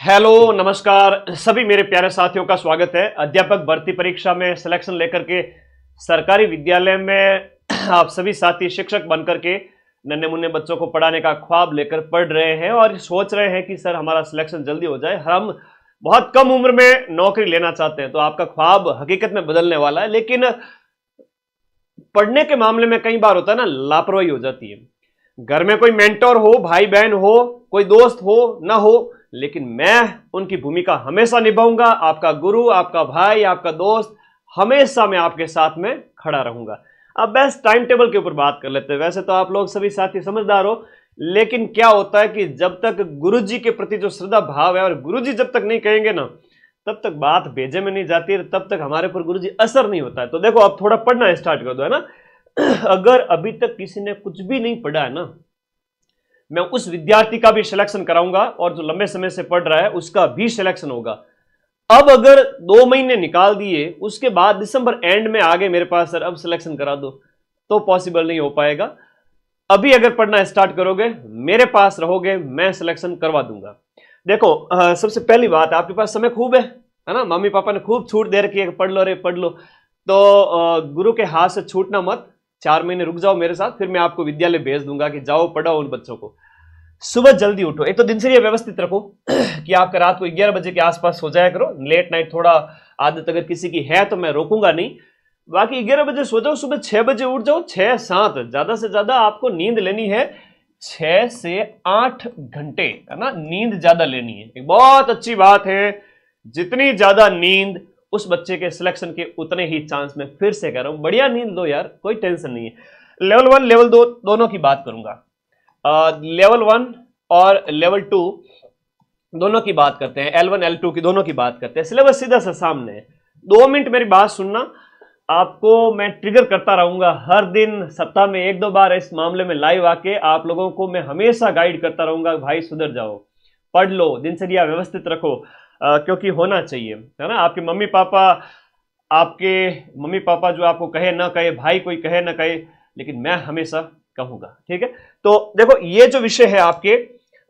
Hello नमस्कार सभी मेरे प्यारे साथियों का स्वागत है। अध्यापक भर्ती परीक्षा में सिलेक्शन लेकर के सरकारी विद्यालय में आप सभी साथी शिक्षक बनकर के नन्हे मुन्ने बच्चों को पढ़ाने का ख्वाब लेकर पढ़ रहे हैं और सोच रहे हैं कि सर हमारा सिलेक्शन जल्दी हो जाए, हम बहुत कम उम्र में नौकरी लेना चाहते हैं। तो आपका ख्वाब हकीकत में बदलने वाला है, लेकिन पढ़ने के मामले में कई बार होता है ना, लापरवाही हो जाती है। घर में कोई मेंटर हो, भाई बहन हो, कोई दोस्त हो ना हो, लेकिन मैं उनकी भूमिका हमेशा निभाऊंगा। आपका गुरु, आपका भाई, आपका दोस्त, हमेशा मैं आपके साथ में खड़ा रहूंगा। अब बेस्ट टाइम टेबल के ऊपर बात कर लेते हैं। वैसे तो आप लोग सभी साथी समझदार हो, लेकिन क्या होता है कि जब तक गुरुजी के प्रति जो श्रद्धा भाव है और गुरुजी जब तक नहीं कहेंगे ना, तब तक बात भेजे में नहीं जाती है, तब तक हमारे पर गुरुजी असर नहीं होता है। तो देखो, अब थोड़ा पढ़ना स्टार्ट कर दो, है ना। अगर अभी तक किसी ने कुछ भी नहीं पढ़ा है ना, मैं उस विद्यार्थी का भी सिलेक्शन कराऊंगा और जो लंबे समय से पढ़ रहा है उसका भी सिलेक्शन होगा। अब अगर 2 महीने निकाल दिए, उसके बाद दिसंबर एंड में आ गए मेरे पास, सर अब सिलेक्शन करा दो, तो पॉसिबल नहीं हो पाएगा। अभी अगर पढ़ना स्टार्ट करोगे, मेरे पास रहोगे, मैं सिलेक्शन करवा दूंगा। देखो, सबसे पहली बात, आपके पास समय खूब है ना। मम्मी पापा ने खूब छूट दे रखी है, पढ़ लो रे पढ़ लो। तो गुरु के हाथ से छूटना मत, 4 महीने रुक जाओ मेरे साथ, फिर मैं आपको विद्यालय भेज दूंगा कि जाओ पढ़ाओ उन बच्चों को। सुबह जल्दी उठो, एक तो दिनचर्या व्यवस्थित रखो कि आपका रात को 11 बजे के आसपास सो जाया करो। लेट नाइट थोड़ा आदत अगर किसी की है तो मैं रोकूंगा नहीं, बाकी 11 बजे सो जाओ, सुबह 6 बजे उठ जाओ। 6-7 ज्यादा से ज्यादा आपको नींद लेनी है, 6 से 8 घंटे, है ना, नींद ज्यादा लेनी है। एक बहुत अच्छी बात है, जितनी ज्यादा नींद उस बच्चे के सिलेक्शन के उतने ही चांस। में फिर से कह रहा हूं, बढ़िया नींद लो यार, कोई टेंशन नहीं है। लेवल 1 लेवल 2 दोनों की बात करूंगा। लेवल 1 और लेवल 2 दोनों की बात करते हैं, L1 L2 की दोनों की बात करते हैं। सिलेबस सीधा सा सामने है। 2 मिनट मेरी बात सुनना, आपको मैं ट्रिगर करता रहूंगा हर दिन, सप्ताह में 1-2 बार इस मामले में लाइव आके आप लोगों को मैं हमेशा गाइड करता रहूंगा। भाई सुधर जाओ, पढ़ लो, दिनचर्या व्यवस्थित रखो, क्योंकि होना चाहिए, है ना। आपके मम्मी पापा जो आपको कहे ना कहे, भाई कोई कहे ना कहे, लेकिन मैं हमेशा कहूंगा, ठीक है। तो देखो, ये जो विषय है आपके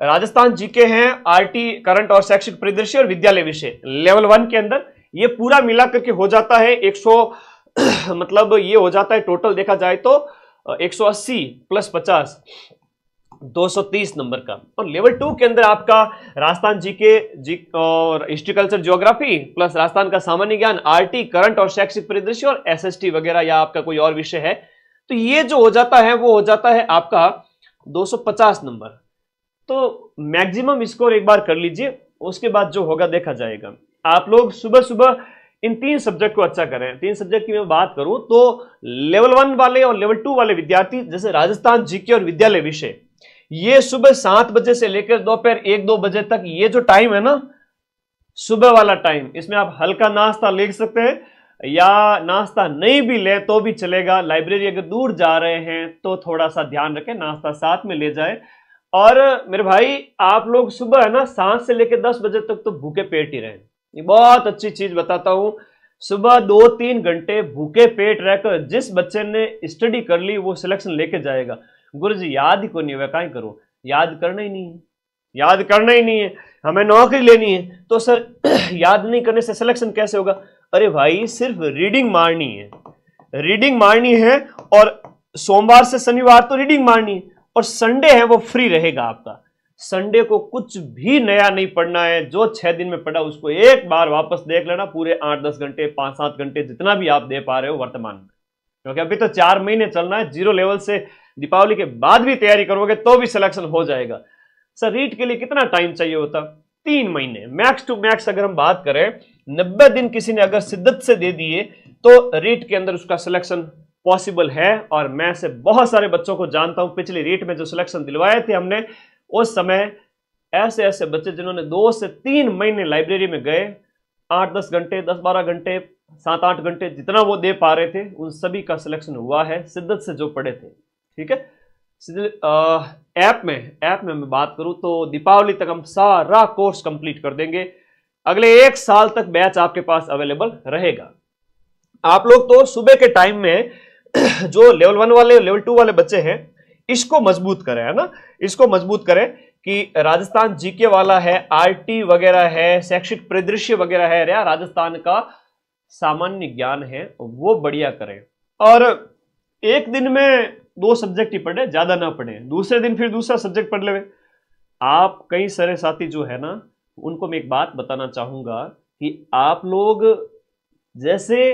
राजस्थान जीके हैं, आरटी करंट और शैक्षिक परिदृश्य और विद्यालय विषय, लेवल 1 के अंदर ये पूरा मिला करके हो जाता है 100 मतलब ये हो जाता है टोटल देखा जाए तो 180 + 50 230 नंबर का। और लेवल 2 के अंदर आपका राजस्थान जीके और हिस्ट्रिकल्चर ज्योग्राफी प्लस राजस्थान का सामान्य ज्ञान, आरटी करंट और शैक्षिक परिदृश्य और एसएसटी वगैरह, या आपका कोई और विषय है, तो ये जो हो जाता है वो हो जाता है आपका 250 नंबर। तो मैक्सिमम स्कोर एक बार कर लीजिए, उसके बाद जो होगा देखा जाएगा। आप लोग सुबह सुबह इन 3 सब्जेक्ट को अच्छा करें। 3 सब्जेक्ट की मैं बात करूं तो लेवल 1 वाले और लेवल 2 वाले विद्यार्थी, जैसे राजस्थान जीके और विद्यालय विषय, ये सुबह 7 बजे से लेकर दोपहर 1-2 बजे तक, ये जो टाइम है ना, सुबह वाला टाइम, इसमें आप हल्का नाश्ता ले सकते हैं, या नाश्ता नहीं भी ले तो भी चलेगा। लाइब्रेरी अगर दूर जा रहे हैं तो थोड़ा सा ध्यान रखें, नाश्ता साथ में ले जाए। और मेरे भाई, आप लोग सुबह है ना 7 से लेकर 10 बजे तक तो भूखे पेट ही रहें। ये बहुत अच्छी चीज बताता हूं, सुबह 2-3 घंटे भूखे पेट रहकर जिस बच्चे ने स्टडी कर ली वो सिलेक्शन लेके जाएगा। गुरुजी याद ही को नहीं हुआ, काहे करो, याद करना ही नहीं है, याद करना ही नहीं है, हमें नौकरी लेनी है। तो सर याद नहीं करने से सिलेक्शन कैसे होगा? अरे भाई, सिर्फ रीडिंग मारनी है, रीडिंग मारनी है, और सोमवार से शनिवार तो रीडिंग मारनी है, और संडे है वो फ्री रहेगा आपका। संडे को कुछ भी नया नहीं पढ़ना है, जो 6 दिन में पढ़ा उसको एक बार वापस देख लेना, पूरे 8-10 घंटे 5-7 घंटे जितना भी आप दे पा रहे हो वर्तमान में, क्योंकि अभी तो 4 महीने चलना है। 0 लेवल से दीपावली के बाद भी तैयारी करोगे तो भी सिलेक्शन हो जाएगा। सर रीट के लिए कितना टाइम चाहिए होता? 3 महीने मैक्स टू मैक्स। अगर हम बात करें 90 दिन किसी ने अगर शिद्दत से दे दिए तो रीट के अंदर उसका सिलेक्शन पॉसिबल है। और मैं से बहुत सारे बच्चों को जानता हूं, पिछले रीट में जो सिलेक्शन दिलवाए थे हमने, उस समय ऐसे ऐसे बच्चे जिन्होंने 2 से 3 महीने लाइब्रेरी में गए, 8-10 घंटे, 10-12 घंटे, 7-8 घंटे जितना वो दे पा रहे थे, उन सभी का सिलेक्शन हुआ है, शिद्दत से जो पढ़े थे, ठीक है। ऐप में मैं बात करूं तो दीपावली तक हम सारा कोर्स कंप्लीट कर देंगे। अगले 1 साल तक बैच आपके पास अवेलेबल रहेगा। आप लोग तो सुबह के टाइम में जो लेवल 1 वाले लेवल 2 वाले बच्चे हैं, इसको मजबूत करें, है ना, इसको मजबूत करें कि राजस्थान जीके वाला है, आरटी वगैरह है, शैक्षिक परिदृश्य वगैरह है, या राजस्थान का सामान्य ज्ञान है, वो बढ़िया करें। और एक दिन में 2 सब्जेक्ट ही पढ़े, ज्यादा ना पढ़े, दूसरे दिन फिर दूसरा सब्जेक्ट पढ़ ले। आप कई सारे साथी जो है ना, उनको मैं एक बात बताना चाहूंगा कि आप लोग जैसे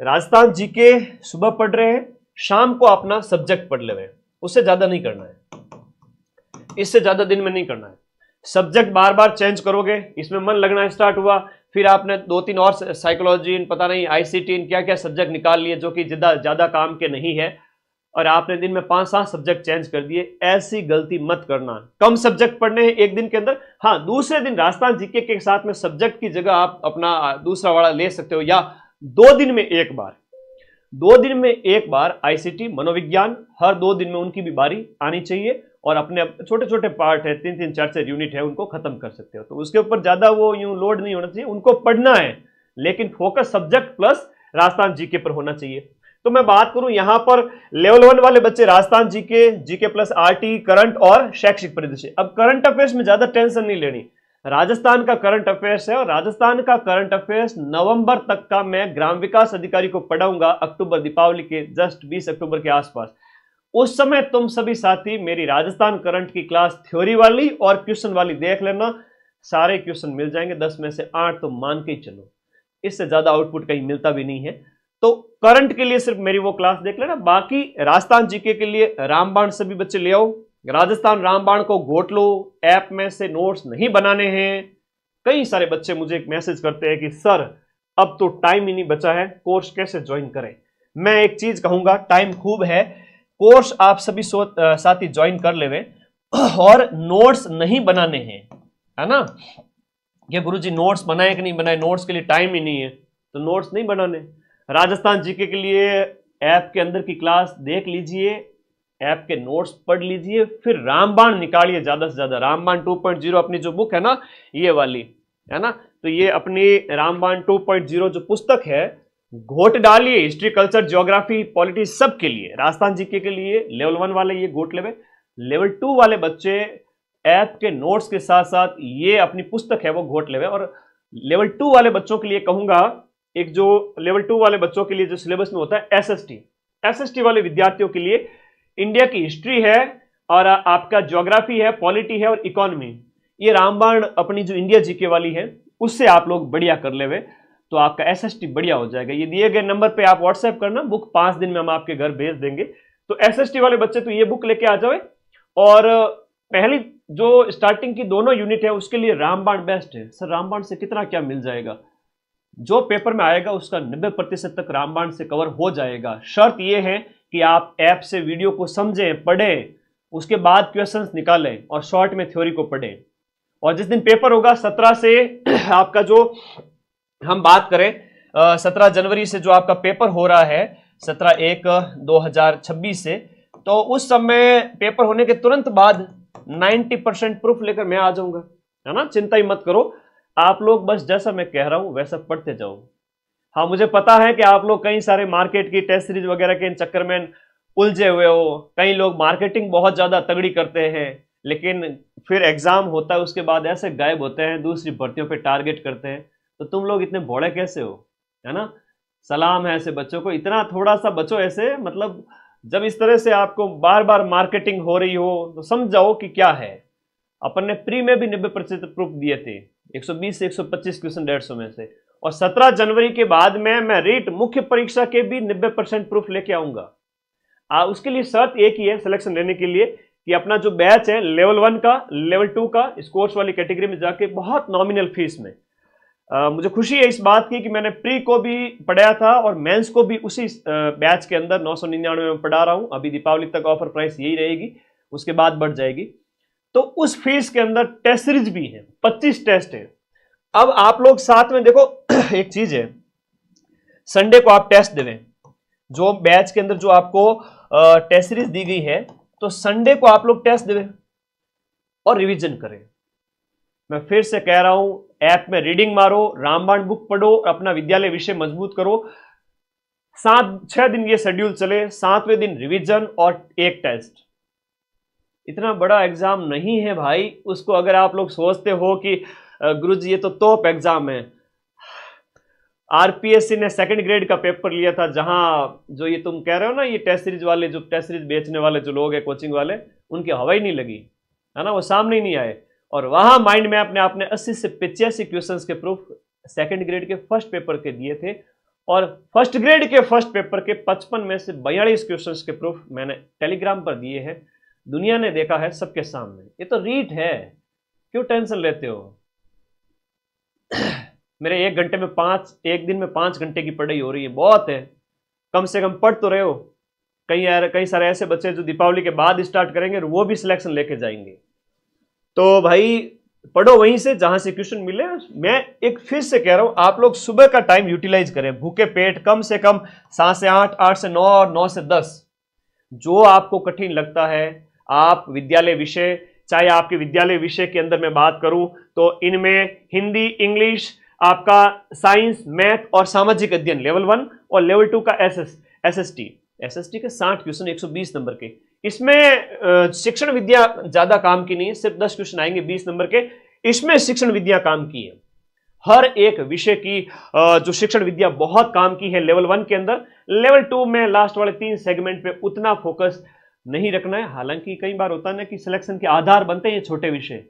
राजस्थान जीके सुबह पढ़ रहे हैं, शाम को अपना सब्जेक्ट पढ़ ले, उससे ज्यादा नहीं करना है, इससे ज्यादा दिन में नहीं करना है। सब्जेक्ट बार बार चेंज करोगे, इसमें मन लगना स्टार्ट हुआ, फिर आपने 2-3 और साइकोलॉजी, पता नहीं आईसीटी, क्या क्या सब्जेक्ट निकाल लिए जो कि ज्यादा काम के नहीं है, और आपने दिन में 5-7 सब्जेक्ट चेंज कर दिए। ऐसी गलती मत करना। कम सब्जेक्ट पढ़ने हैं एक दिन के अंदर, हाँ दूसरे दिन राजस्थान जीके के साथ में सब्जेक्ट की जगह आप अपना दूसरा वाला ले सकते हो, या 2 दिन में एक बार, 2 दिन में एक बार आईसीटी, मनोविज्ञान, हर 2 दिन में उनकी भी बारी आनी चाहिए, और अपने छोटे छोटे पार्ट है, 3-3, 4-4 यूनिट है, उनको खत्म कर सकते हो। तो उसके ऊपर ज्यादा वो यूं लोड नहीं होना चाहिए, उनको पढ़ना है, लेकिन focus subject plus Rajasthan GK पर होना चाहिए। तो मैं बात करूं यहां पर लेवल 1 वाले बच्चे, Rajasthan GK, GK plus RT, current और शैक्षिक परिदृश्य। अब करंट अफेयर्स में ज्यादा टेंशन नहीं लेनी, राजस्थान का करंट अफेयर्स है, और राजस्थान का करंट अफेयर्स नवंबर तक का मैं ग्राम विकास अधिकारी को पढ़ाऊंगा, अक्टूबर, दीपावली के जस्ट 20 अक्टूबर के आसपास। उस समय तुम सभी साथी मेरी राजस्थान करंट की क्लास थ्योरी वाली और क्वेश्चन वाली देख लेना, सारे क्वेश्चन मिल जाएंगे, 10 में से 8 तो मान के ही चलो, इससे ज्यादा आउटपुट कहीं मिलता भी नहीं है। तो करंट के लिए सिर्फ मेरी वो क्लास देख लेना, बाकी राजस्थान जीके के लिए रामबाण सभी बच्चे ले आओ, राजस्थान रामबाण को घोट लो, ऐप में से नोट्स नहीं बनाने हैं। कई सारे बच्चे मुझे एक मैसेज करते हैं कि सर अब तो टाइम ही नहीं बचा है, कोर्स कैसे ज्वाइन करें। मैं एक चीज कहूंगा, टाइम खूब है, कोर्स आप सभी साथी ज्वाइन कर लेवे, और नोट्स नहीं बनाने हैं, है ना। ये गुरुजी नोट्स बनाए कि नहीं बनाए, नोट्स के लिए टाइम ही नहीं है, तो नोट्स नहीं बनाने। राजस्थान जीके के लिए ऐप के अंदर की क्लास देख लीजिए, ऐप के नोट्स पढ़ लीजिए, फिर रामबाण निकालिए ज्यादा से ज्यादा। रामबाण 2.0 अपनी जो बुक है ना, ये वाली है ना, तो ये अपनी रामबाण 2.0 जो पुस्तक है, घोट डालिए, हिस्ट्री, कल्चर, ज्योग्राफी, पॉलिटी, सब के लिए। राजस्थान जीके के लिए लेवल 1 वाले ये घोट लेवे, लेवल 2 वाले बच्चे ऐप के नोट्स के साथ साथ ये अपनी पुस्तक है वो घोट लेवे। और लेवल 2 वाले बच्चों के लिए कहूंगा, एक जो लेवल 2 वाले बच्चों के लिए जो सिलेबस में होता है एसएसटी वाले विद्यार्थियों के लिए इंडिया की हिस्ट्री है, और आपका ज्योग्राफी है, पॉलिटी है और इकोनॉमी, ये रामबाण अपनी जो इंडिया जीके वाली है उससे आप लोग बढ़िया कर लेवे, तो आपका एसएसटी बढ़िया हो जाएगा। ये दिए गए नंबर पे आप व्हाट्सएप करना, बुक 5 दिन में हम आपके घर भेज देंगे। तो एसएसटी वाले बच्चे तो ये बुक लेके आ जाए, और पहली जो स्टार्टिंग की दोनों यूनिट है उसके लिए रामबाण बेस्ट है। सर रामबाण से कितना क्या मिल जाएगा, जो पेपर में आएगा उसका 90% तक रामबाण से कवर हो जाएगा। शर्त यह है कि आप ऐप से वीडियो को समझें, पढ़ें, उसके बाद क्वेश्चंस निकालें और शॉर्ट में थ्योरी को पढ़ें। और जिस दिन पेपर होगा 17 से आपका जो हम बात करें 17 जनवरी से जो आपका पेपर हो रहा है 17/1/2026 से, तो उस समय पेपर होने के तुरंत बाद 90% प्रूफ लेकर मैं आ जाऊंगा, है ना। चिंता ही मत करो, आप लोग बस जैसा मैं कह रहा हूं वैसा पढ़ते जाओ। हाँ मुझे पता है कि आप लोग कई सारे मार्केट की टेस्ट सीरीज वगैरह के इन चक्कर में उलझे हुए हो, कई लोग मार्केटिंग बहुत ज्यादा तगड़ी करते हैं, लेकिन फिर एग्जाम होता है उसके बाद ऐसे गायब होते हैं, दूसरी भर्तियों पे टारगेट करते हैं। तो तुम लोग इतने भोले कैसे हो, है ना। सलाम है ऐसे बच्चों को, इतना थोड़ा सा बचो ऐसे, मतलब जब इस तरह से आपको बार बार मार्केटिंग हो रही हो तो समझ जाओ कि क्या है। अपन ने प्री में भी 90% प्रूफ दिए थे, 120 से 125 क्वेश्चन 150 में से, और 17 जनवरी के बाद में मैं रीट मुख्य परीक्षा के भी 90% प्रूफ लेके आऊंगा। उसके लिए शर्त एक ही है सिलेक्शन लेने के लिए कि अपना जो बैच है लेवल 1 का, लेवल 2 का, इस कोर्स वाली कैटेगरी में जाके बहुत नॉमिनल फीस में। मुझे खुशी है इस बात की कि मैंने प्री को भी पढ़ाया था और मेंस को भी उसी बैच के अंदर 999 में पढ़ा रहा हूं। अभी दीपावली तक ऑफर प्राइस यही रहेगी, उसके बाद बढ़ जाएगी। तो उस फीस के अंदर टेस्ट सीरीज भी है, 25 टेस्ट है। अब आप लोग साथ में देखो एक चीज है, संडे को आप टेस्ट देवें, जो बैच के अंदर जो आपको टेस्ट सीरीज दी गई है, तो संडे को आप लोग टेस्ट देवें और रिवीजन करें। मैं फिर से कह रहा हूं, ऐप में रीडिंग मारो, रामबाण बुक पढ़ो, अपना विद्यालय विषय मजबूत करो। 6 दिन ये शेड्यूल चले, 7वें दिन रिवीजन और एक टेस्ट। इतना बड़ा एग्जाम नहीं है भाई। उसको अगर आप लोग सोचते हो कि गुरुजी ये तो टॉप एग्जाम है, आरपीएससी ने सेकंड ग्रेड का पेपर लिया था, जहां जो ये तुम कह रहे हो ना, ये टेस्ट सीरीज वाले, जो टेस्ट सीरीज बेचने वाले जो लोग हैं कोचिंग वाले, उनकी हवा ही नहीं लगी है ना, वो सामने ही नहीं आए। और वहां माइंड मैप ने आपने 80 से 85 क्वेश्चन के प्रूफ सेकंड ग्रेड के फर्स्ट पेपर के दिए थे, और फर्स्ट ग्रेड के फर्स्ट पेपर के 55 में से 42 क्वेश्चन के प्रूफ मैंने टेलीग्राम पर दिए हैं। दुनिया ने देखा है सबके सामने। ये तो रीट है, क्यों टेंशन लेते हो? मेरे एक दिन में 5 घंटे की पढ़ाई हो रही है, बहुत है। कम से कम पढ़ तो रहे हो। कई सारे ऐसे बच्चे जो दीपावली के बाद स्टार्ट करेंगे और वो भी सिलेक्शन लेके जाएंगे। तो भाई पढ़ो वहीं से जहां से क्वेश्चन मिले। मैं एक फिर से कह रहा हूं, आप लोग सुबह का टाइम यूटिलाइज करें, भूखे पेट, कम से कम 7 से 8, 8 से 9 और 9 से 10। जो आपको कठिन लगता है, आप विद्यालय विषय, चाहे आपके विद्यालय विषय के अंदर मैं बात करूं तो इनमें हिंदी, इंग्लिश, आपका साइंस, मैथ और सामाजिक अध्ययन लेवल 1 और लेवल 2 का एसएसटी के 60 क्वेश्चन 120 नंबर के। इसमें शिक्षण विद्या ज्यादा काम की नहीं है, सिर्फ 10 क्वेश्चन आएंगे 20 नंबर के। इसमें शिक्षण विद्या काम की है, हर एक विषय की जो शिक्षण विद्या बहुत काम की है लेवल 1 के अंदर। लेवल 2 में लास्ट वाले 3 सेगमेंट पे उतना फोकस नहीं रखना है। हालांकि कई बार होता है ना कि सिलेक्शन के आधार बनते हैं ये छोटे विषय।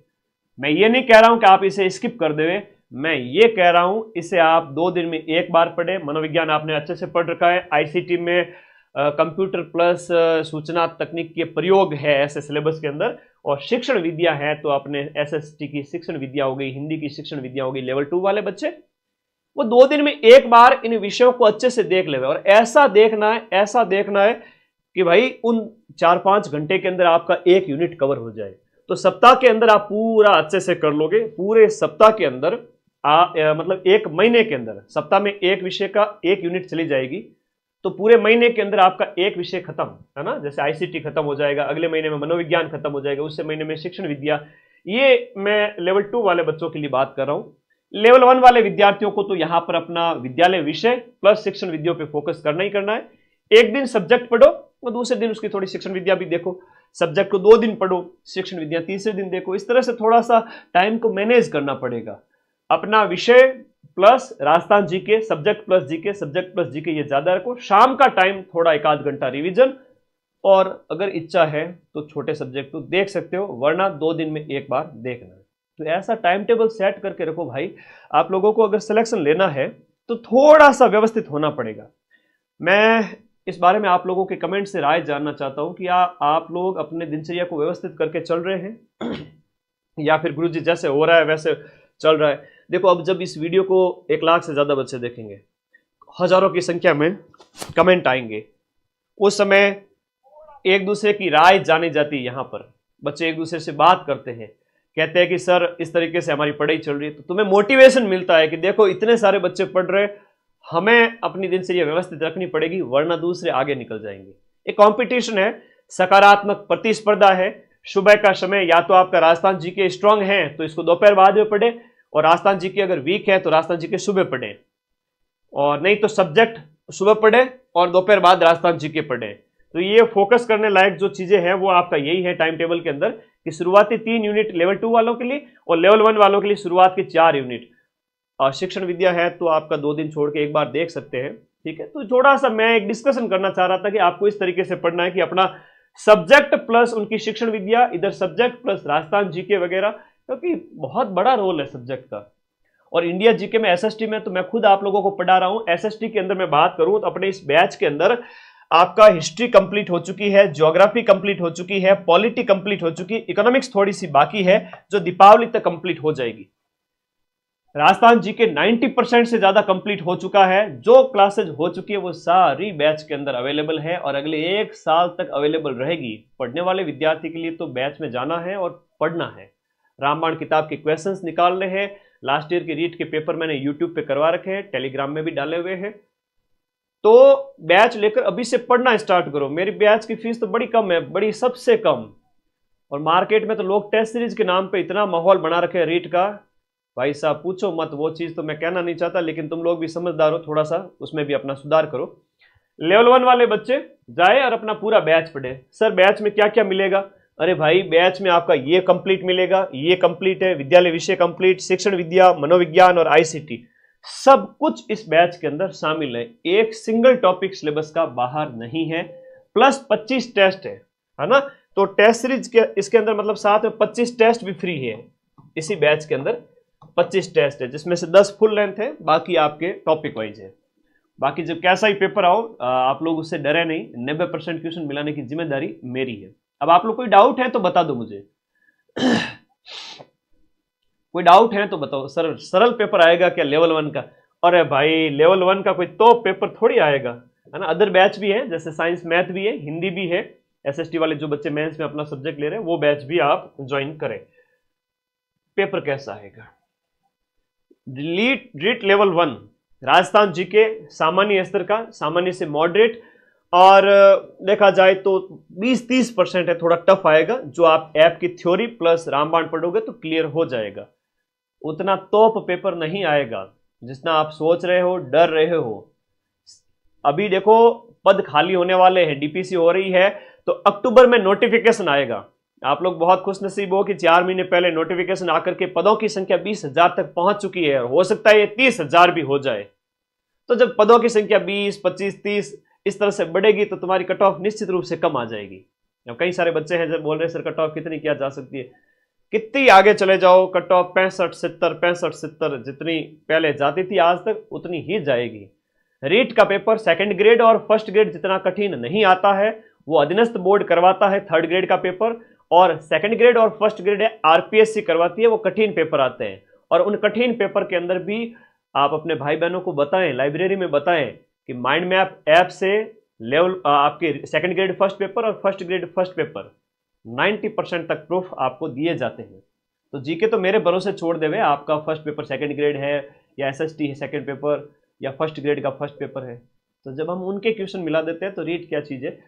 मैं ये नहीं कह रहा हूं कि आप इसे स्किप कर देवे, मैं ये कह रहा हूं इसे आप 2 दिन में एक बार पढ़े। मनोविज्ञान आपने अच्छे से पढ़ रखा है, आईसीटी में कंप्यूटर प्लस सूचना तकनीक के प्रयोग है ऐसे सिलेबस के अंदर, और शिक्षण विद्या है तो अपने एसएसटी की शिक्षण विद्या हो गई, हिंदी की शिक्षण विद्या हो गई। लेवल 2 वाले बच्चे वो 2 दिन में एक बार इन विषयों को अच्छे से देख ले, और ऐसा देखना है कि भाई उन 4-5 घंटे के अंदर आपका एक यूनिट कवर हो जाए। तो सप्ताह के अंदर आप पूरा अच्छे से कर लोगे। पूरे सप्ताह के अंदर मतलब एक महीने के अंदर सप्ताह में एक विषय का एक यूनिट चली जाएगी, तो पूरे महीने के अंदर आपका एक विषय खत्म है ना। जैसे आईसीटी खत्म हो जाएगा, अगले महीने में मनोविज्ञान खत्म हो जाएगा, उससे महीने में शिक्षण विद्या। ये मैं लेवल 2 वाले बच्चों के लिए बात कर रहा हूं। लेवल 1 वाले विद्यार्थियों को तो यहां पर अपना विद्यालय विषय प्लस शिक्षण विद्या पे फोकस करना ही करना है। एक दिन सब्जेक्ट पढ़ो और दूसरे दिन उसकी थोड़ी शिक्षण विद्या भी देखो। सब्जेक्ट को 2 दिन पढ़ो, शिक्षण विद्या तीसरे दिन देखो। इस तरह से थोड़ा सा टाइम को मैनेज करना पड़ेगा। अपना विषय plus Rajasthan GK, subject plus GK ये ज्यादा रखो। शाम का टाइम थोड़ा 1-8 घंटा रिवीजन, और अगर इच्छा है तो छोटे सब्जेक्ट को देख सकते हो, वरना 2 दिन में एक बार देखना है। तो ऐसा टाइम टेबल सेट करके रखो भाई। आप लोगों को अगर सिलेक्शन लेना है तो थोड़ा सा व्यवस्थित होना पड़ेगा। मैं इस बारे में आप लोगों के कमेंट से राय जानना चाहता हूं कि आप लोग अपने दिनचर्या को व्यवस्थित करके चल रहे हैं या फिर गुरुजी जैसे हो रहा है वैसे चल रहा है। देखो, अब जब इस वीडियो को 1 लाख से ज्यादा बच्चे देखेंगे, हजारों की संख्या में कमेंट आएंगे, उस समय एक दूसरे की राय जानी जाती है। यहां पर बच्चे एक दूसरे से बात करते हैं, कहते हैं कि सर इस तरीके से हमारी पढ़ाई चल रही है। तो तुम्हें मोटिवेशन मिलता है कि देखो इतने सारे बच्चे पढ़ रहे, हमें अपनी दिनचर्या व्यवस्थित रखनी पड़ेगी, वरना दूसरे आगे निकल जाएंगे। एक कंपटीशन है, सकारात्मक प्रतिस्पर्धा है। सुबह का समय या तो आपका राजस्थान जीके स्ट्रांग है तो इसको दोपहर बाद में पढ़े, और राजस्थान जीके अगर वीक है तो राजस्थान जीके सुबह पढ़े, और नहीं तो सब्जेक्ट सुबह पढ़े और दोपहर बाद राजस्थान जीके पढ़े। तो ये फोकस करने लायक जो चीजें हैं वो आपका यही है टाइम टेबल के अंदर, कि शुरुआती 3 यूनिट लेवल 2 वालों के लिए और लेवल 1 वालों के लिए शुरुआत के 4 यूनिट। और शिक्षण विद्या है तो आपका 2 दिन छोड़ के एक बार देख सकते हैं, ठीक है। तो थोड़ा सा मैं एक डिस्कशन करना चाह रहा था कि आपको इस तरीके से पढ़ना है कि अपना सब्जेक्ट प्लस उनकी शिक्षण विद्या, इधर सब्जेक्ट प्लस राजस्थान जीके वगैरह, क्योंकि बहुत बड़ा रोल है सब्जेक्ट का। और इंडिया जीके में, एसएसटी में तो मैं खुद आप लोगों को पढ़ा रहा हूं। एसएसटी के अंदर मैं बात करूं तो अपने इस बैच के अंदर आपका हिस्ट्री कंप्लीट हो चुकी है, ज्योग्राफी कंप्लीट हो चुकी है, पॉलिटी कंप्लीट हो चुकी है, इकोनॉमिक्स थोड़ी सी बाकी है जो दीपावली तक कंप्लीट हो जाएगी। राजस्थान जीके 90% से ज्यादा कंप्लीट हो चुका है। जो क्लासेज हो चुकी है वो सारी बैच के अंदर अवेलेबल है और अगले 1 साल तक अवेलेबल रहेगी। पढ़ने वाले विद्यार्थी के लिए तो बैच में जाना है और पढ़ना है। रामबाण किताब के क्वेश्चंस निकालने हैं। लास्ट ईयर के रीट के पेपर मैंने यूट्यूब पे करवा रखे हैं, टेलीग्राम में भी डाले हुए हैं। तो बैच लेकर अभी से पढ़ना स्टार्ट करो। मेरी बैच की फीस तो बड़ी कम है, बड़ी सबसे कम, और मार्केट में तो लोग टेस्ट सीरीज के नाम पे इतना माहौल बना रखे हैं रीट का, भाई साहब पूछो मत। वो चीज तो मैं कहना नहीं चाहता, लेकिन तुम लोग भी समझदार हो, थोड़ा सा उसमें भी अपना सुधार करो। लेवल 1 वाले बच्चे जाए और अपना पूरा बैच पढ़े। सर बैच में क्या क्या मिलेगा? अरे भाई बैच में आपका ये कंप्लीट मिलेगा, ये कंप्लीट है, विद्यालय विषय कंप्लीट, शिक्षण विद्या, मनोविज्ञान और आईसीटी, सब कुछ इस बैच के अंदर शामिल है। एक सिंगल टॉपिक सिलेबस का बाहर नहीं है, प्लस 25 टेस्ट है ना। तो टेस्ट सीरीज के इसके अंदर मतलब साथ में 25 टेस्ट भी फ्री है। इसी बैच के अंदर 25 टेस्ट है, जिसमें से 10 फुल लेंथ है, बाकी आपके टॉपिक वाइज है। बाकी जब कैसा ही पेपर आओ आप लोग उससे डरे नहीं, 90% क्वेश्चन मिलाने की जिम्मेदारी मेरी है। अब आप लोग कोई डाउट है तो बता दो मुझे कोई डाउट है तो बताओ। सरल पेपर आएगा क्या लेवल 1 का? अरे भाई लेवल 1 का कोई तो पेपर थोड़ी आएगा, है ना। अदर बैच भी है, जैसे साइंस मैथ भी है, हिंदी भी है, एसएसटी वाले जो बच्चे मेंस में अपना सब्जेक्ट ले रहे हैं वो बैच भी आप ज्वाइन करें। पेपर कैसा आएगा? रीट लेवल 1 राजस्थान जीके सामान्य स्तर का, सामान्य से मॉडरेट, और देखा जाए तो 20-30% है, थोड़ा टफ आएगा। जो आप ऐप की थ्योरी प्लस रामबाण पढ़ोगे तो क्लियर हो जाएगा। उतना टॉप पेपर नहीं आएगा जितना आप सोच रहे हो, डर रहे हो। अभी देखो पद खाली होने वाले हैं, डीपीसी हो रही है, तो अक्टूबर में नोटिफिकेशन आएगा। आप लोग बहुत खुशनसीब हो कि 4 महीने पहले नोटिफिकेशन आकर के पदों की संख्या 20,000 तक पहुंच चुकी है, और हो सकता है ये 30,000 भी हो जाए। तो जब पदों की संख्या 20, 25, 30 इस तरह से बढ़ेगी तो तुम्हारी कट ऑफ निश्चित रूप से कम आ जाएगी। अब कई सारे बच्चे हैं जब बोल रहे हैं सर कट ऑफ कितनी किया जा सकती है, कितनी आगे चले जाओ कट ऑफ 65, 70, 65, 70 जितनी पहले जाती थी आज तक उतनी ही जाएगी। रीट का पेपर सेकंड ग्रेड और फर्स्ट ग्रेड जितना कठिन नहीं आता है, वो अधीनस्थ बोर्ड करवाता है थर्ड ग्रेड का पेपर, और सेकंड ग्रेड और फर्स्ट ग्रेड आरपीएससी करवाती है, वो कठिन पेपर आते हैं। और उन कठिन पेपर के अंदर भी आप अपने भाई बहनों को बताएं, लाइब्रेरी में बताएं कि माइंड मैप ऐप से लेवल आपके सेकंड ग्रेड फर्स्ट पेपर और फर्स्ट ग्रेड फर्स्ट पेपर 90% तक प्रूफ आपको दिए जाते हैं। तो जीके तो मेरे भरोसे छोड़ देवे, आपका फर्स्ट पेपर सेकंड ग्रेड है या एसएसटी है सेकंड पेपर या फर्स्ट ग्रेड का फर्स्ट पेपर है, तो जब हम उनके क्वेश्चन मिला देते हैं तो रीट क्या चीज़ है।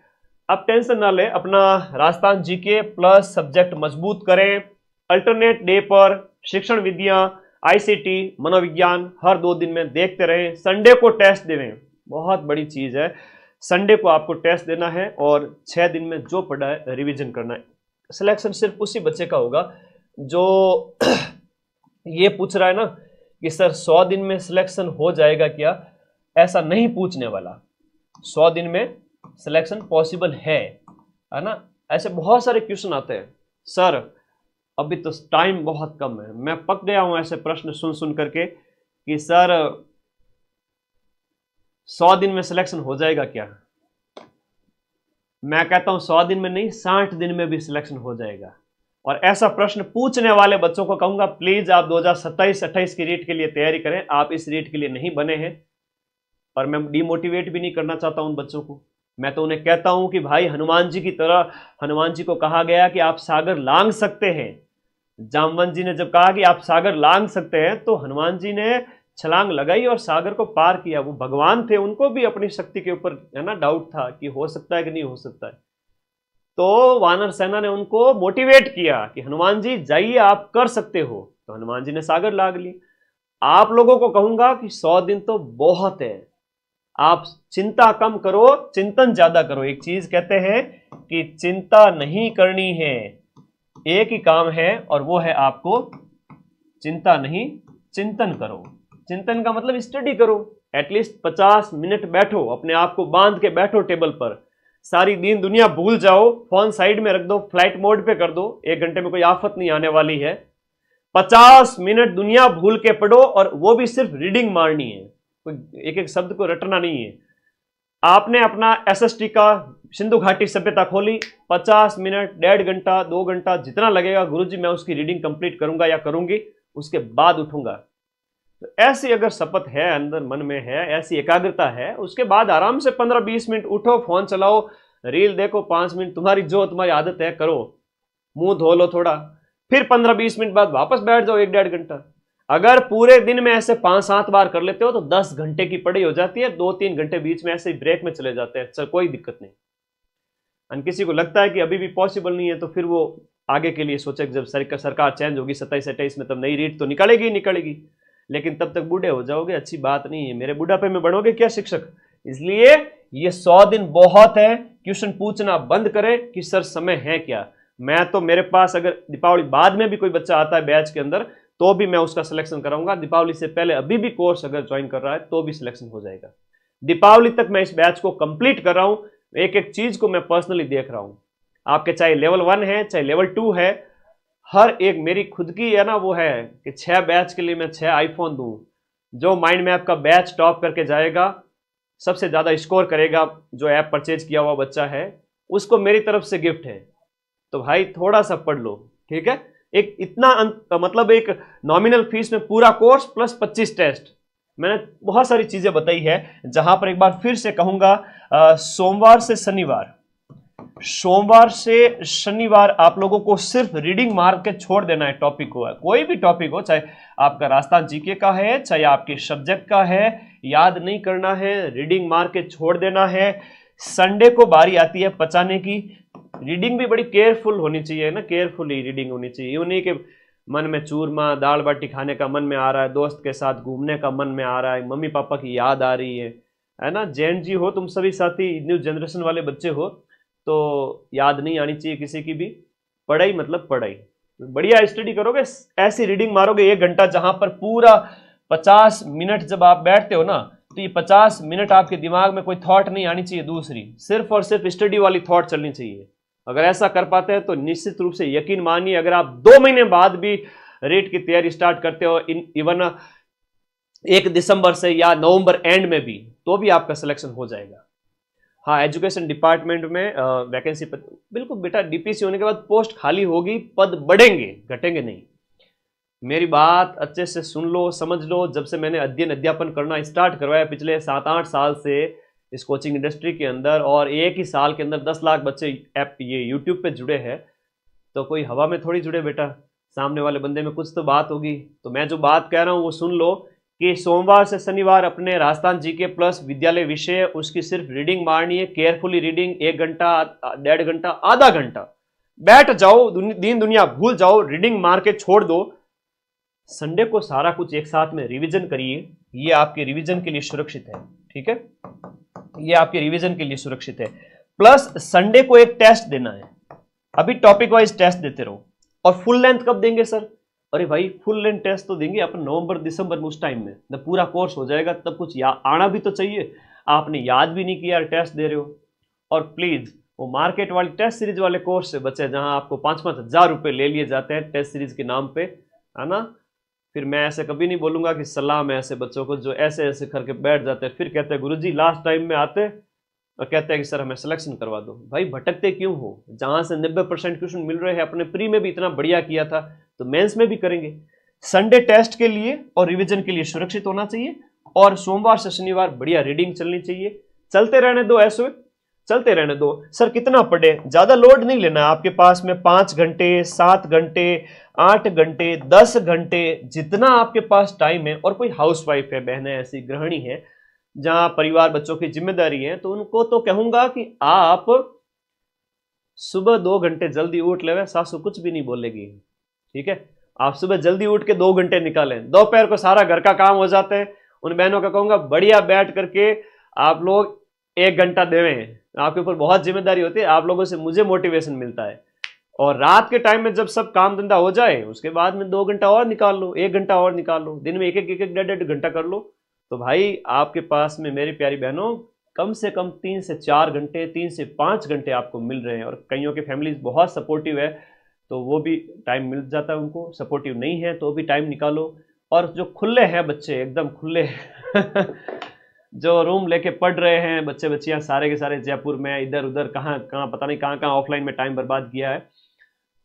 अब टेंशन ना ले, अपना राजस्थान जीके प्लस सब्जेक्ट मजबूत करें। अल्टरनेट डे पर शिक्षण विद्या, आईसीटी, मनोविज्ञान हर 2 दिन में देखते रहें। संडे को टेस्ट देवें, बहुत बड़ी चीज़ है। संडे को आपको टेस्ट देना है और 6 दिन में जो पढ़ा है रिवीजन करना है। सिलेक्शन सिर्फ उसी बच्चे का होगा जो ये पूछ रहा है ना कि सर 100 दिन में सिलेक्शन हो जाएगा क्या, ऐसा नहीं पूछने वाला। 100 दिन में सिलेक्शन पॉसिबल है ना। ऐसे बहुत सारे क्वेश्चन आते हैं, सर अभी तो टाइम बहुत कम है। मैं पक गया हूं ऐसे प्रश्न सुन सुन करके कि सर 100 दिन में सिलेक्शन हो जाएगा क्या। मैं कहता हूं 100 दिन में नहीं, 60 दिन में भी सिलेक्शन हो जाएगा। और ऐसा प्रश्न पूछने वाले बच्चों को कहूंगा प्लीज आप 2027-28 की रीट के लिए तैयारी करें। आप इस रीट के लिए नहीं बने हैं, और मैं डिमोटिवेट भी नहीं करना चाहता उन बच्चों को। मैं तो उन्हें कहता हूं कि भाई हनुमान जी की तरह, हनुमान जी को कहा गया कि आप सागर लांघ सकते हैं। जामवंत जी ने जब कहा कि आप सागर लांघ सकते हैं तो हनुमान जी ने छलांग लगाई और सागर को पार किया। वो भगवान थे, उनको भी अपनी शक्ति के ऊपर है ना डाउट था कि हो सकता है कि नहीं हो सकता है। तो वानर सेना ने उनको मोटिवेट किया कि हनुमान जी जाइए आप कर सकते हो, तो हनुमान जी ने सागर लांघ ली। आप लोगों को कहूंगा कि 100 दिन तो बहुत है, आप चिंता कम करो, चिंतन ज्यादा करो। एक चीज कहते हैं कि चिंता नहीं करनी है, एक ही काम है और वो है आपको चिंता नहीं चिंतन करो। चिंतन का मतलब स्टडी करो, एटलीस्ट 50 मिनट बैठो, अपने आप को बांध के बैठो टेबल पर। सारी दिन दुनिया भूल जाओ, फोन साइड में रख दो, फ्लाइट मोड पे कर दो, 1 घंटे में कोई आफत नहीं आने वाली है। 50 मिनट दुनिया भूल के पढ़ो, और वो भी सिर्फ रीडिंग मारनी है, कोई एक एक शब्द को रटना नहीं है। आपने अपना एसएसटी का सिंधु घाटी सभ्यता खोली, 50 मिनट, 1.5 घंटा, 2 घंटा जितना लगेगा गुरुजी मैं उसकी रीडिंग कंप्लीट करूंगा या करूंगी, उसके बाद उठूंगा। तो ऐसी अगर शपथ है, अंदर मन में है, ऐसी एकाग्रता है, उसके बाद आराम से 15-20 मिनट उठो, फोन चलाओ, रील देखो 5 मिनट, तुम्हारी आदत है करो, मुंह धो लो थोड़ा, फिर 15-20 मिनट बाद वापस बैठ जाओ 1-1.5 घंटा। अगर पूरे दिन में ऐसे 5-7 बार कर लेते हो तो 10 घंटे की पढ़ाई हो जाती है। 2-3 घंटे बीच में ऐसे ही ब्रेक में चले जाते हैं, चल कोई दिक्कत नहीं। और किसी को लगता है कि अभी भी पॉसिबल नहीं है तो फिर वो आगे के लिए सोचे कि जब सरकार चेंज होगी 27-28 में, तब नई रीट तो निकालेगी ही निकालेगी, लेकिन तब तक बूढ़े हो जाओगे, अच्छी बात नहीं है। मेरे बुढ़ापे में बनोगे क्या शिक्षक। इसलिए ये 100 दिन बहुत है। क्वेश्चन पूछना बंद करें कि सर समय है क्या, मैं तो, मेरे पास अगर दीपावली बाद में भी कोई बच्चा आता है बैच के अंदर तो भी मैं उसका सिलेक्शन कराऊंगा। दीपावली से पहले अभी भी कोर्स अगर ज्वाइन कर रहा है तो भी सिलेक्शन हो जाएगा। दीपावली तक मैं इस बैच को कंप्लीट कर रहा हूं, एक एक चीज को मैं पर्सनली देख रहा हूं। आपके चाहे लेवल 1 है चाहे लेवल 2 है, हर एक मेरी खुद की है ना, वो है कि 6 बैच के लिए मैं 6 आईफोन दूं। जो माइंड मैप का बैच टॉप करके जाएगा, सबसे ज्यादा स्कोर करेगा, जो ऐप परचेज किया हुआ बच्चा है, उसको मेरी तरफ से गिफ्ट है। तो भाई थोड़ा सा पढ़ लो, ठीक है। एक इतना मतलब एक नॉमिनल फीस में पूरा कोर्स प्लस 25 टेस्ट, मैंने बहुत सारी चीजें बताई है। जहां पर एक बार फिर से कहूंगा, सोमवार से शनिवार आप लोगों को सिर्फ रीडिंग मार के छोड़ देना है। टॉपिक को, कोई भी टॉपिक हो, चाहे आपका राजस्थान जीके का है चाहे आपके सब्जेक्ट का है, याद नहीं करना है, रीडिंग मार के छोड़ देना है। संडे को बारी आती है पचाने की। रीडिंग भी बड़ी केयरफुल होनी चाहिए ना, केयरफुली रीडिंग होनी चाहिए। यूं नहीं कि मन में चूरमा दाल बाटी खाने का मन में आ रहा है, दोस्त के साथ घूमने का मन में आ रहा है, मम्मी पापा की याद आ रही है ना। जैन जी हो तुम सभी साथी, न्यू जनरेशन वाले बच्चे हो, तो याद नहीं आनी चाहिए किसी की भी। पढ़ाई मतलब पढ़ाई, बढ़िया स्टडी करोगे, ऐसी रीडिंग मारोगे 1 घंटा, जहां पर पूरा 50 मिनट जब आप बैठते हो ना, तो ये 50 मिनट आपके दिमाग में कोई थॉट नहीं आनी चाहिए दूसरी, सिर्फ और सिर्फ स्टडी वाली थॉट चलनी चाहिए। अगर ऐसा कर पाते हैं तो निश्चित रूप से यकीन मानिए, अगर आप 2 महीने बाद भी रेट की तैयारी स्टार्ट करते हो, इवन 1 दिसंबर से या नवंबर एंड में भी, तो भी आपका सिलेक्शन हो जाएगा। हाँ, एजुकेशन डिपार्टमेंट में वैकेंसी बिल्कुल बेटा, डीपीसी होने के बाद पोस्ट खाली होगी, पद बढ़ेंगे, घटेंगे नहीं। मेरी बात अच्छे से सुन लो, समझ लो। जब से मैंने अध्ययन अध्यापन करना स्टार्ट करवाया पिछले 7-8 साल से इस कोचिंग इंडस्ट्री के अंदर, और एक ही साल के अंदर 10 लाख बच्चे ऐप ये यूट्यूब पे जुड़े हैं, तो कोई हवा में थोड़ी जुड़े बेटा, सामने वाले बंदे में कुछ तो बात होगी। तो मैं जो बात कह रहा हूँ वो सुन लो कि सोमवार से शनिवार अपने राजस्थान जीके प्लस विद्यालय विषय, उसकी सिर्फ रीडिंग मारनी है, केयरफुली रीडिंग। 1 घंटा, 1.5 घंटा, आधा घंटा बैठ जाओ, दीन दुनिया भूल जाओ, रीडिंग मार के छोड़ दो। संडे को सारा कुछ एक साथ में रिवीजन करिए, ये आपके रिवीजन के लिए सुरक्षित है, ठीक है, ये आपके रिवीजन के लिए सुरक्षित है। प्लस संडे को एक टेस्ट देना है, अभी टॉपिक वाइज टेस्ट देते रहो। और फुल लेंथ कब देंगे सर? अरे भाई फुल लेंथ टेस्ट तो देंगे अपन नवंबर दिसंबर में, उस टाइम में जब पूरा कोर्स हो जाएगा, तब कुछ आना भी तो चाहिए। आपने याद भी नहीं किया, टेस्ट दे रहे हो। और प्लीज वो मार्केट वाली टेस्ट सीरीज वाले कोर्स से बचे, जहां आपको 5-5 हजार रुपए ले लिए जाते हैं टेस्ट सीरीज के नाम पे, है ना। फिर मैं ऐसे कभी नहीं बोलूंगा कि सलाम है ऐसे बच्चों को जो ऐसे ऐसे करके बैठ जाते हैं, फिर कहते हैं गुरुजी लास्ट टाइम में आते और कहते हैं कि सर हमें सिलेक्शन करवा दो। भाई भटकते क्यों हो? जहां से 90% क्वेश्चन मिल रहे हैं, अपने प्री में भी इतना बढ़िया किया था, तो मेंस में भी करेंगे। संडे टेस्ट के लिए और रिवीजन के लिए सुरक्षित होना चाहिए, और सोमवार से शनिवार बढ़िया रीडिंग चलनी चाहिए। चलते रहने दो, ऐसे चलते रहने दो। सर कितना पढ़े? ज्यादा लोड नहीं लेना। आपके पास में 5 घंटे, 7 घंटे, 8 घंटे, 10 घंटे, जितना आपके पास टाइम है। और कोई हाउसवाइफ है, बहनें ऐसी गृहिणी है जहां परिवार बच्चों की जिम्मेदारी है, तो उनको तो कहूंगा कि आप सुबह 2 घंटे जल्दी उठ ले, सासू कुछ भी नहीं बोलेगी, ठीक है। आप सुबह जल्दी उठ के 2 घंटे निकालें, दोपहर को सारा घर का काम हो जाता है। उन बहनों का कहूंगा बढ़िया बैठ करके आप लोग 1 घंटा देवें, आपके ऊपर बहुत जिम्मेदारी होती है, आप लोगों से मुझे मोटिवेशन मिलता है। और रात के टाइम में जब सब काम धंधा हो जाए, उसके बाद में 2 घंटा और निकाल लो, 1 घंटा और निकाल लो, दिन में एक एक 1.5 घंटा कर लो। तो भाई आपके पास में मेरी प्यारी बहनों कम से कम 3 से 4 घंटे, 3 से 5 घंटे आपको मिल रहे हैं। और कईयों की फैमिलीज बहुत सपोर्टिव है, तो वो भी टाइम मिल जाता है उनको। सपोर्टिव नहीं है तो भी टाइम निकालो। और जो खुले हैं बच्चे, एकदम खुले जो रूम लेके पढ़ रहे हैं बच्चे बच्चियां सारे के सारे जयपुर में, इधर उधर कहाँ कहाँ पता नहीं कहाँ कहाँ ऑफलाइन में टाइम बर्बाद किया है,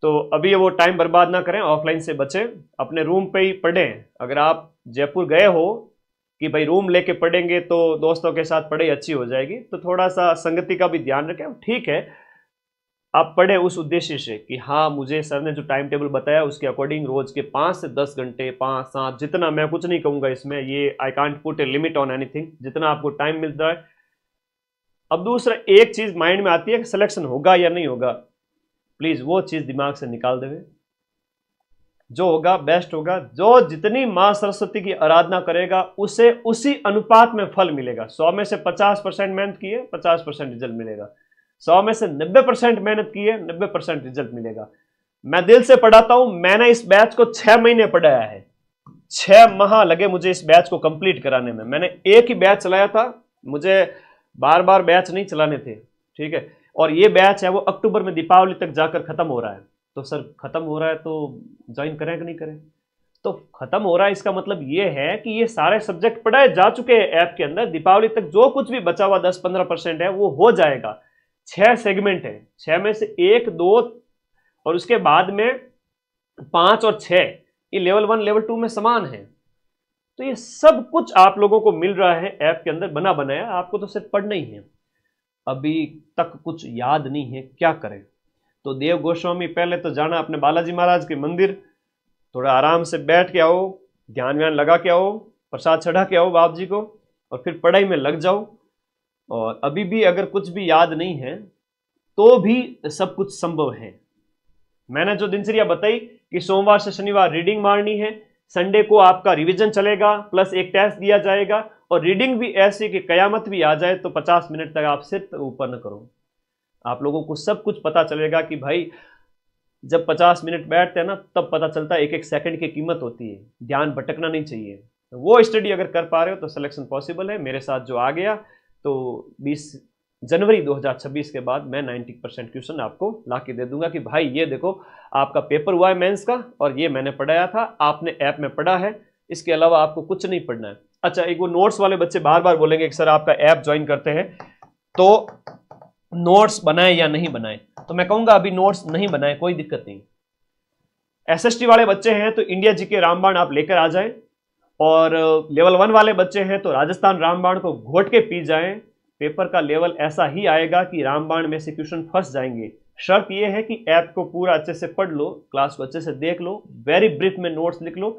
तो अभी वो टाइम बर्बाद ना करें, ऑफलाइन से बचें, अपने रूम पे ही पढ़ें। अगर आप जयपुर गए हो कि भाई रूम लेके पढ़ेंगे तो दोस्तों के साथ पढ़ाई अच्छी हो जाएगी, तो थोड़ा सा संगति का भी ध्यान रखें। ठीक है, आप पढ़े उस उद्देश्य से कि हाँ मुझे सर ने जो टाइम टेबल बताया उसके अकॉर्डिंग रोज के 5 से 10 घंटे, 5-7, जितना, मैं कुछ नहीं कहूँगा इसमें, ये I can't put a limit on anything, जितना आपको टाइम मिलता है। अब दूसरा एक चीज माइंड में आती है कि सिलेक्शन होगा या नहीं होगा, प्लीज वो चीज दिमाग से निकाल देवे। जो होगा बेस्ट होगा। जो जितनी मां सरस्वती की आराधना करेगा उसे उसी अनुपात में फल मिलेगा। 100 में से 50% मेहनत की है, 50% रिजल्ट मिलेगा। 100 में से 90% मेहनत की है, 90% रिजल्ट मिलेगा। मैं दिल से पढ़ाता हूं, मैंने इस बैच को 6 महीने पढ़ाया है, 6 माह लगे मुझे इस बैच को कंप्लीट कराने में। मैंने एक ही बैच चलाया था, मुझे बार बार बैच नहीं चलाने थे, ठीक है। और ये बैच है वो अक्टूबर में दीपावली तक जाकर खत्म हो रहा है। तो सर खत्म हो रहा है तो ज्वाइन करें कि नहीं करें? तो खत्म हो रहा है इसका मतलब ये है कि ये सारे सब्जेक्ट पढ़ाए जा चुके हैं ऐप के अंदर। दीपावली तक जो कुछ भी बचा हुआ 10-15% है वो हो जाएगा। 6 सेगमेंट है, 6 में से 1, 2 और उसके बाद में 5 और 6 ये लेवल 1 लेवल 2 में समान है। तो ये सब कुछ आप लोगों को मिल रहा है ऐप के अंदर बना बनाया, आपको तो सिर्फ पढ़ना ही है। अभी तक कुछ याद नहीं है, क्या करें? तो देव गोस्वामी, पहले तो जाना अपने बालाजी महाराज के मंदिर, थोड़ा आराम से बैठ के आओ, ध्यान व्यान लगा के आओ, प्रसाद चढ़ा के आओ बाप जी को, और फिर पढ़ाई में लग जाओ। और अभी भी अगर कुछ भी याद नहीं है तो भी सब कुछ संभव है। मैंने जो दिनचर्या बताई कि सोमवार से शनिवार रीडिंग मारनी है, संडे को आपका रिवीजन चलेगा, प्लस एक टेस्ट दिया जाएगा, और रीडिंग भी ऐसी कि कयामत भी आ जाए तो 50 मिनट तक आप सिर ऊपर न करो। आप लोगों को सब कुछ पता चलेगा कि भाई जब 50 मिनट बैठते हैं ना, तब पता चलता है एक एक सेकंड की कीमत होती है, ध्यान भटकना नहीं चाहिए। वो स्टडी अगर कर पा रहे हो तो सिलेक्शन पॉसिबल है। मेरे साथ जो आ गया तो 20 जनवरी 2026 के बाद मैं 90% क्वेश्चन आपको ला के दे दूंगा कि भाई ये देखो आपका पेपर हुआ है मेंस का, और ये मैंने पढ़ाया था, आपने ऐप में पढ़ा है, इसके अलावा आपको कुछ नहीं पढ़ना है। अच्छा, एक वो नोट्स वाले बच्चे बार बार बोलेंगे कि सर आपका ऐप ज्वाइन करते हैं तो नोट्स बनाए या नहीं बनाए, तो मैं कहूंगा अभी नोट्स नहीं बनाए, कोई दिक्कत नहीं। एसएसटी वाले बच्चे हैं तो इंडिया जीके रामबाण आप लेकर आ जाएं, और लेवल 1 वाले बच्चे हैं तो राजस्थान रामबाण को घोट के पी जाएं। पेपर का लेवल ऐसा ही आएगा कि रामबाण में से क्वेश्चन फंस जाएंगे। शर्त यह है कि ऐप को पूरा अच्छे से पढ़ लो, क्लास को अच्छे से देख लो, वेरी ब्रीफ में नोट्स लिख लो।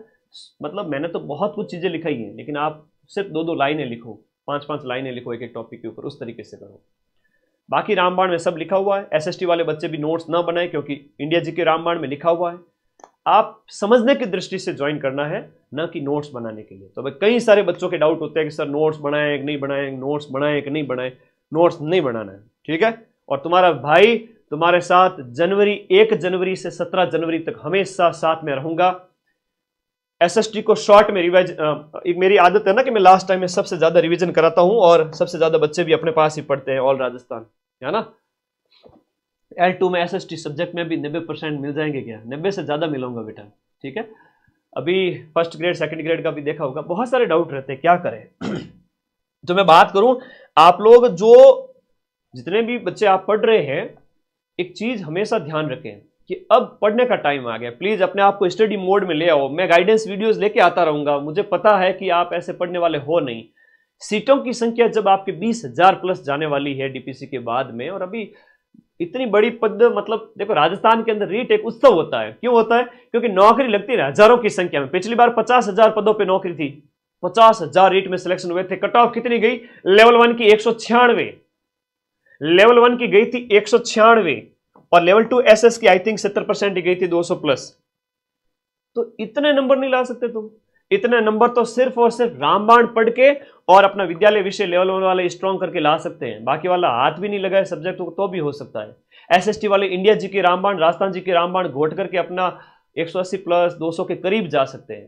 मतलब मैंने तो बहुत कुछ चीजें लिखाई हैं, लेकिन आप सिर्फ 2-2 लाइनें लिखो, 5-5 लाइनें लिखो एक एक टॉपिक के ऊपर, उस तरीके से करो। बाकी रामबाण में सब लिखा हुआ है। एसएसटी वाले बच्चे भी नोट्स ना बनाए, क्योंकि इंडिया जी के रामबाण में लिखा हुआ है। आप समझने की दृष्टि से ज्वाइन करना है, ना कि नोट्स बनाने के लिए। तो भाई कई सारे बच्चों के डाउट होते हैं कि सर नोट्स बनाए कि नहीं बनाए, नोट्स बनाए कि नहीं बनाए। नोट्स नहीं बनाना है, ठीक है। और तुम्हारा भाई तुम्हारे साथ 1 जनवरी से 17 जनवरी तक हमेशा साथ में रहूंगा। एसएसटी को शॉर्ट में रिवाइज, एक मेरी आदत है ना कि मैं लास्ट टाइम में सबसे ज्यादा रिवीजन कराता हूं, और सबसे ज्यादा बच्चे भी अपने पास ही पढ़ते हैं, ऑल राजस्थान, है ना। L2 में एसएसटी सब्जेक्ट में भी 90% मिल जाएंगे क्या? 90 से ज्यादा मिलूंगा बेटा, ठीक है। अभी फर्स्ट ग्रेड सेकंड ग्रेड का भी देखा होगा, बहुत सारे डाउट रहते हैं, क्या करें। तो मैं बात करूं, आप लोग जो जितने भी बच्चे आप पढ़ रहे हैं, एक चीज हमेशा ध्यान रखें कि अब पढ़ने का टाइम आ गया। प्लीज अपने आप को स्टडी मोड में ले आओ। मैं गाइडेंस वीडियोस लेके आता रहूंगा, मुझे पता है कि आप ऐसे पढ़ने वाले हो नहीं। सीटों की संख्या जब आपके 20,000 प्लस जाने वाली है डीपीसी के बाद में, और अभी इतनी बड़ी पद, मतलब देखो राजस्थान के अंदर रीट एक उत्सव होता है। क्यों होता है? क्योंकि नौकरी लगती है हजारों की संख्या में। पिछली बार 50,000 पदों पे नौकरी थी, 50,000 रीट में सिलेक्शन हुए थे। कट ऑफ कितनी गई? लेवल 1 की 196, लेवल 1 की गई थी 196, और लेवल 2 एसएस की आई थिंक 70% ही गई थी, 200 प्लस। तो इतने नंबर नहीं ला सकते तुम। इतने नंबर तो सिर्फ और सिर्फ रामबाण पढ़ के और अपना विद्यालय विषय लेवल 1 वाले स्ट्रॉन्ग करके ला सकते हैं। बाकी वाला हाथ भी नहीं लगाए सब्जेक्ट तो भी हो सकता है। एसएसटी वाले इंडिया जी के रामबाण, राजस्थान जी के रामबाण घोट करके अपना 180 प्लस 200 के करीब जा सकते हैं।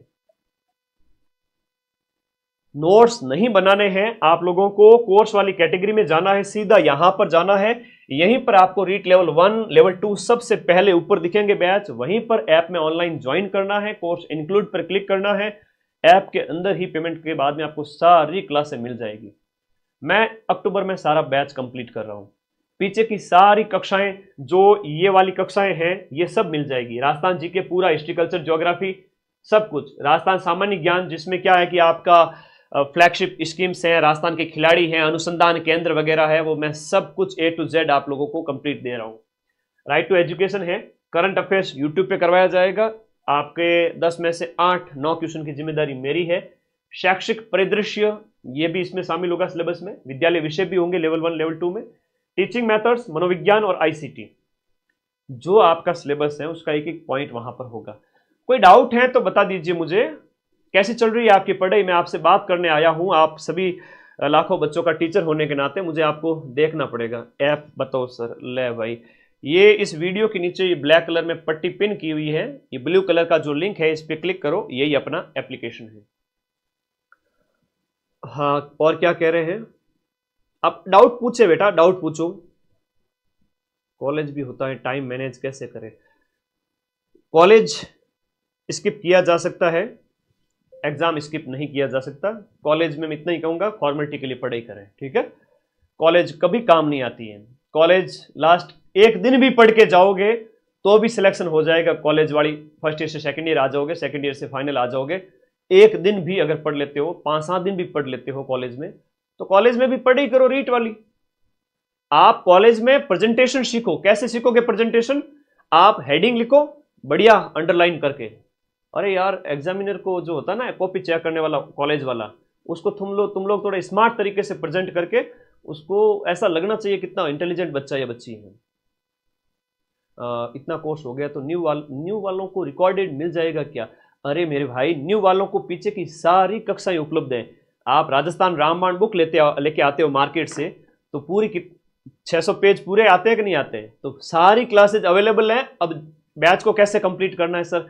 नोट्स नहीं बनाने हैं आप लोगों को, कोर्स वाली कैटेगरी में जाना है, सीधा यहां पर जाना है। यहीं पर आपको रीट लेवल 1 लेवल 2 सबसे पहले ऊपर दिखेंगे बैच, वहीं पर ऐप में ऑनलाइन ज्वाइन करना है, कोर्स इंक्लूड पर क्लिक करना है। ऐप के अंदर ही पेमेंट के बाद में आपको सारी क्लासें मिल जाएगी। मैं अक्टूबर में सारा बैच कंप्लीट कर रहा हूं। पीछे की सारी कक्षाएं, जो ये वाली कक्षाएं हैं, ये सब मिल जाएगी। राजस्थान जी के पूरा हिस्ट्री कल्चर ज्योग्राफी सब कुछ, राजस्थान सामान्य ज्ञान जिसमें क्या है कि आपका फ्लैगशिप स्कीम्स हैं, राजस्थान के खिलाड़ी हैं, अनुसंधान केंद्र वगैरह है, वो मैं सब कुछ A to Z आप लोगों को कंप्लीट दे रहा हूं। राइट टू एजुकेशन है, करंट अफेयर्स यूट्यूब पे करवाया जाएगा। आपके 10 में से 8-9 क्वेश्चन की जिम्मेदारी मेरी है। शैक्षिक परिदृश्य ये भी इसमें शामिल होगा सिलेबस में। विद्यालय विषय भी होंगे लेवल 1 लेवल 2 में। टीचिंग मेथड्स, मनोविज्ञान और आईसीटी, जो आपका सिलेबस है उसका एक एक पॉइंट वहां पर होगा। कोई डाउट है तो बता दीजिए मुझे। कैसी चल रही है आपकी पढ़ाई? मैं आपसे बात करने आया हूं। आप सभी लाखों बच्चों का टीचर होने के नाते मुझे आपको देखना पड़ेगा। ऐप बताओ सर। ले भाई, ये इस वीडियो के नीचे ये ब्लैक कलर में पट्टी पिन की हुई है, ये ब्लू कलर का जो लिंक है इस पे क्लिक करो, यही अपना एप्लीकेशन है। हाँ, और क्या कह रहे हैं आप? डाउट पूछे बेटा, डाउट पूछो। कॉलेज भी होता है, टाइम मैनेज कैसे करें? कॉलेज स्किप किया जा सकता है, एग्जाम स्किप नहीं किया जा सकता। कॉलेज में मैं इतना ही कहूंगा, फॉर्मेलिटी के लिए पढ़ाई करें, ठीक है। कॉलेज कभी काम नहीं आती है। कॉलेज लास्ट एक दिन भी पढ़ के जाओगे तो भी सिलेक्शन हो जाएगा। कॉलेज वाली फर्स्ट ईयर से सेकंड ईयर आ जाओगे, सेकंड ईयर से फाइनल आ जाओगे। एक दिन भी अगर पढ़ लेते हो, 5-7 दिन भी पढ़ लेते हो कॉलेज में, तो कॉलेज में भी पढ़ाई करो रीट वाली। आप कॉलेज में प्रेजेंटेशन सीखो। कैसे सीखोगे प्रेजेंटेशन? आप हेडिंग लिखो बढ़िया अंडरलाइन करके। अरे यार, एग्जामिनर को जो होता है ना कॉपी चेक करने वाला कॉलेज वाला, उसको तुम लोग थोड़ा स्मार्ट तरीके से प्रेजेंट करके उसको ऐसा लगना चाहिए कितना इंटेलिजेंट बच्चा या बच्ची है। इतना कोर्स हो गया तो न्यू वालों को रिकॉर्डेड मिल जाएगा क्या? अरे मेरे भाई, न्यू वालों को पीछे की सारी कक्षाएं उपलब्ध हैं। आप राजस्थान रामबाण बुक लेके आते हो मार्केट से, तो पूरी 600 पेज पूरे आते हैं कि नहीं आते हैं? तो सारी क्लासेज अवेलेबल हैं। अब बैच को कैसे कंप्लीट करना है सर?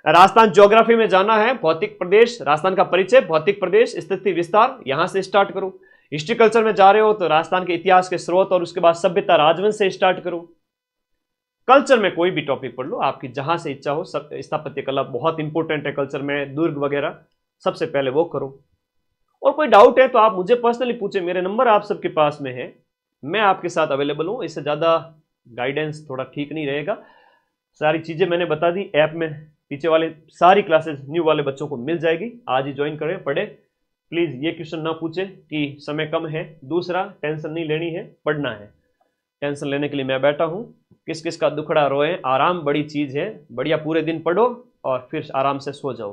राजस्थान ज्योग्राफी में जाना है, भौतिक प्रदेश, राजस्थान का परिचय, भौतिक प्रदेश, स्थिति विस्तार, यहां से स्टार्ट करो। हिस्ट्री कल्चर में जा रहे हो तो राजस्थान के इतिहास के स्रोत और उसके बाद सभ्यता राजवंश से स्टार्ट करो। कल्चर में कोई भी टॉपिक पढ़ लो, आपकी जहां से इच्छा हो। स्थापत्य कला बहुत इंपॉर्टेंट है कल्चर में, दुर्ग वगैरह, सबसे पहले वो करो। और कोई डाउट है तो आप मुझे पर्सनली पूछे, मेरे नंबर आप सबके पास में है, मैं आपके साथ अवेलेबल हूं। इससे ज्यादा गाइडेंस थोड़ा ठीक नहीं रहेगा। सारी चीजें मैंने बता दी। ऐप में पीछे वाले सारी क्लासेस न्यू वाले बच्चों को मिल जाएगी। आज ही ज्वाइन करें, पढ़े। प्लीज ये क्वेश्चन ना पूछे कि समय कम है। दूसरा, टेंशन नहीं लेनी है, पढ़ना है। टेंशन लेने के लिए मैं बैठा हूं। किस किस का दुखड़ा रोए, आराम बड़ी चीज है। बढ़िया पूरे दिन पढ़ो और फिर आराम से सो जाओ।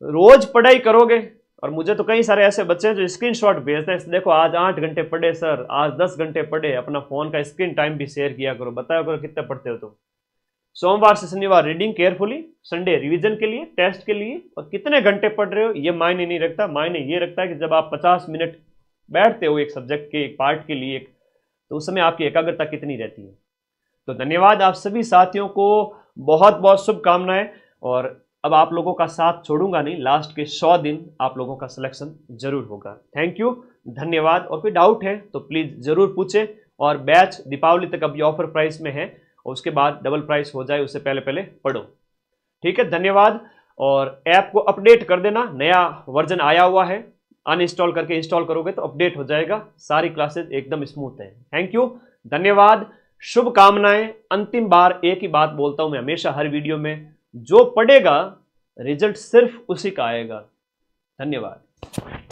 रोज पढ़ाई करोगे। और मुझे तो कई सारे ऐसे बच्चे हैं जो स्क्रीनशॉट भेजते हैं, देखो आज 8 घंटे पढ़े सर, आज 10 घंटे पढ़े। अपना फोन का स्क्रीन टाइम भी शेयर किया करो, बताया करो कितने पढ़ते हो तुम। सोमवार से शनिवार रीडिंग केयरफुली, संडे रिवीजन के लिए, टेस्ट के लिए। और कितने घंटे पढ़ रहे हो ये मायने नहीं रखता। मायने ये रखता है कि जब आप 50 मिनट बैठते हो एक सब्जेक्ट के, एक पार्ट के लिए, तो उस समय आपकी एकाग्रता कितनी रहती है। तो धन्यवाद आप सभी साथियों को, बहुत बहुत शुभकामनाएं। और अब आप लोगों का साथ छोड़ूंगा नहीं, लास्ट के 100 दिन आप लोगों का सिलेक्शन जरूर होगा। थैंक यू, धन्यवाद। और कोई डाउट है तो प्लीज जरूर पूछे। और बैच दीपावली तक अभी ऑफर प्राइस में है, और उसके बाद डबल प्राइस हो जाए उससे पहले पहले पढ़ो, ठीक है। धन्यवाद। और ऐप को अपडेट कर देना, नया वर्जन आया हुआ है, अनइंस्टॉल करके इंस्टॉल करोगे तो अपडेट हो जाएगा। सारी क्लासेस एकदम स्मूथ है। थैंक यू, धन्यवाद, शुभकामनाएं। अंतिम बार एक ही बात बोलता हूं मैं हमेशा हर वीडियो में, जो पढ़ेगा रिजल्ट सिर्फ उसी का आएगा। धन्यवाद।